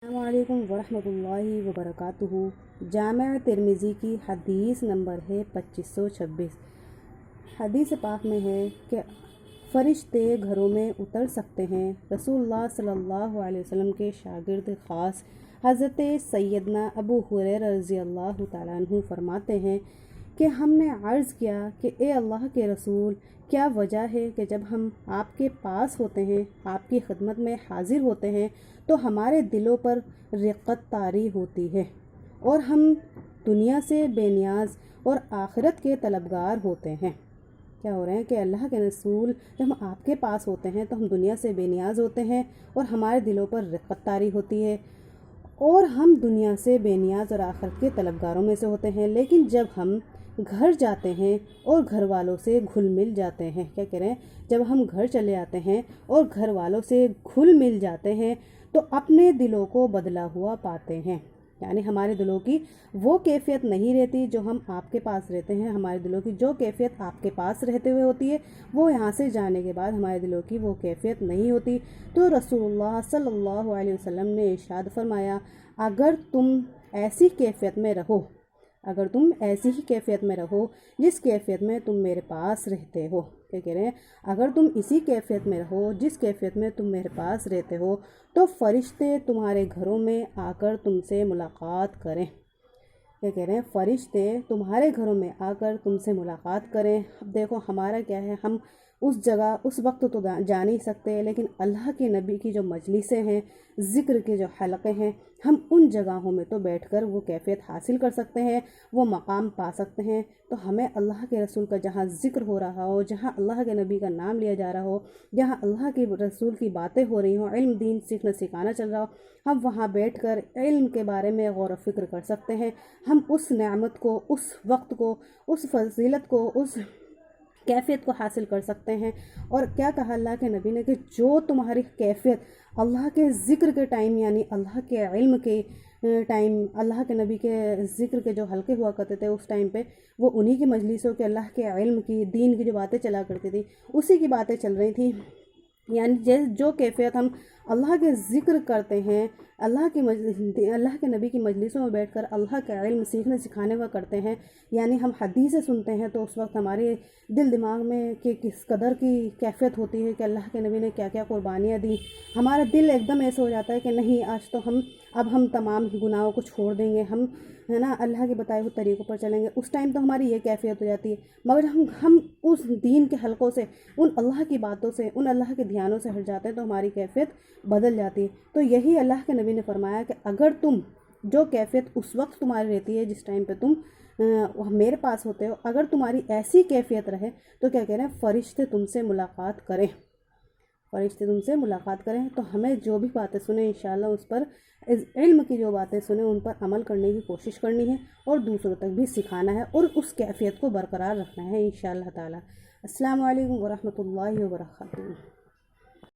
अस्सलामु अलैकुम वरहमतुल्लाहि वबरकातुहू। जामिअ तिर्मिज़ी की हदीस नंबर है 2526। हदीस पाक में है कि फ़रिश्ते घरों में उतर सकते हैं। रसूलुल्लाह सल्लल्लाहु अलैहि वसल्लम के शागिर्द ख़ास हज़रत सैयदना अबू हुरैरा रज़ियल्लाहु तआला अन्हु फरमाते हैं कि हमने अर्ज़ किया कि ए अल्लाह के रसूल, क्या वजह है कि जब हम आपके पास होते हैं, आपकी खिदमत में हाजिर होते हैं, तो हमारे दिलों पर रिक़्क़त तारी होती है और हम दुनिया से बेनियाज और आखिरत के तलबगार होते हैं। क्या हो रहे हैं कि अल्लाह के रसूल, जब हम आपके पास होते हैं तो हम दुनिया से बेनियाज होते हैं और हमारे दिलों पर रिक़्क़त तारी होती है और हम दुनिया से बेनियाज और आखिरत के तलबगारों में से होते हैं। लेकिन जब हम घर जाते हैं और घर वालों से घुल मिल जाते हैं, क्या कह रहे हैं, जब हम घर चले आते हैं और घर वालों से घुल मिल जाते हैं तो अपने दिलों को बदला हुआ पाते हैं। यानी हमारे दिलों की वो कैफियत नहीं रहती जो हम आपके पास रहते हैं। हमारे दिलों की जो कैफियत आपके पास रहते हुए होती है वो यहाँ से जाने के बाद हमारे दिलों की वो कैफियत नहीं होती। तो रसूलुल्लाह सल्लल्लाहु अलैहि वसल्लम ने इरशाद फरमाया, अगर तुम ऐसी कैफियत में रहो, अगर तुम ऐसी ही कैफियत में रहो जिस कैफियत में तुम मेरे पास रहते हो, क्या कह रहे हैं, अगर तुम इसी कैफियत में रहो जिस कैफियत में तुम मेरे पास रहते हो, तो फ़रिश्ते तुम्हारे घरों में आकर तुमसे मुलाकात करें। क्या कह रहे हैं, फ़रिश्ते तुम्हारे घरों में आकर तुमसे मुलाकात करें। अब देखो हमारा क्या है, हम उस जगह उस वक्त तो जा नहीं सकते, लेकिन अल्लाह के नबी की जो मजलिसें हैं, ज़िक्र के जो हलक़े हैं, हम उन जगहों में तो बैठकर वो कैफियत हासिल कर सकते हैं, वो मकाम पा सकते हैं। तो हमें अल्लाह के रसूल का जहाँ ज़िक्र हो रहा हो, जहाँ अल्लाह के नबी का नाम लिया जा रहा हो, जहाँ अल्लाह के रसूल की बातें हो रही हों, इल्म दीन सीखना सिखाना चल रहा हो, हम वहाँ बैठकर इल्म के बारे में गौर व फिक्र कर सकते हैं। हम उस नेमत को, उस वक्त को, उस फजीलत को, उस कैफियत को हासिल कर सकते हैं। और क्या कहा अल्लाह के नबी ने कि जो तुम्हारी कैफियत अल्लाह के ज़िक्र के टाइम, यानी अल्लाह के इल्म के टाइम, अल्लाह के नबी के ज़िक्र के जो हल्के हुआ करते थे उस टाइम पे, वो उन्हीं की मजलिसों के अल्लाह के इल्म की, दीन की जो बातें चला करती थी, उसी की बातें चल रही थी। यानी जो कैफियत हम अल्लाह के ज़िक्र करते हैं, अल्लाह के नबी की मजलिसों में बैठकर अल्लाह का इल्म सीखने सिखाने का करते हैं, यानी हम हदीसें सुनते हैं, तो उस वक्त हमारे दिल दिमाग में कि किस कदर की कैफियत होती है कि अल्लाह के नबी ने क्या क्या कुर्बानियाँ दी। हमारा दिल एकदम ऐसा हो जाता है कि नहीं, आज तो हम तमाम गुनाहों को छोड़ देंगे, हम है ना अल्लाह के बताए हुए तरीक़ों पर चलेंगे। उस टाइम तो हमारी ये कैफियत हो जाती है। मगर हम उस दीन के हलकों से, उन अल्लाह की बातों से, उन अल्लाह के ध्यानों से हट जाते हैं तो हमारी कैफियत बदल जाती है। तो यही अल्लाह के नबी ने फरमाया कि अगर तुम जो कैफियत उस वक्त तुम्हारी रहती है जिस टाइम पे तुम मेरे पास होते हो, अगर तुम्हारी ऐसी कैफियत रहे तो क्या कह रहे हैं, फ़रिश्ते तुमसे मुलाकात करें, फ़रिश्ते तुमसे मुलाकात करें। तो हमें जो भी बातें सुने इंशाअल्लाह उस पर, इस इल्म की जो बातें सुने उन पर अमल करने की कोशिश करनी है और दूसरों तक भी सिखाना है और उस कैफियत को बरकरार रखना है इंशाअल्लाह ताला। अस्सलामु अलैकुम वरहमतुल्लाहि वबरकातुहू।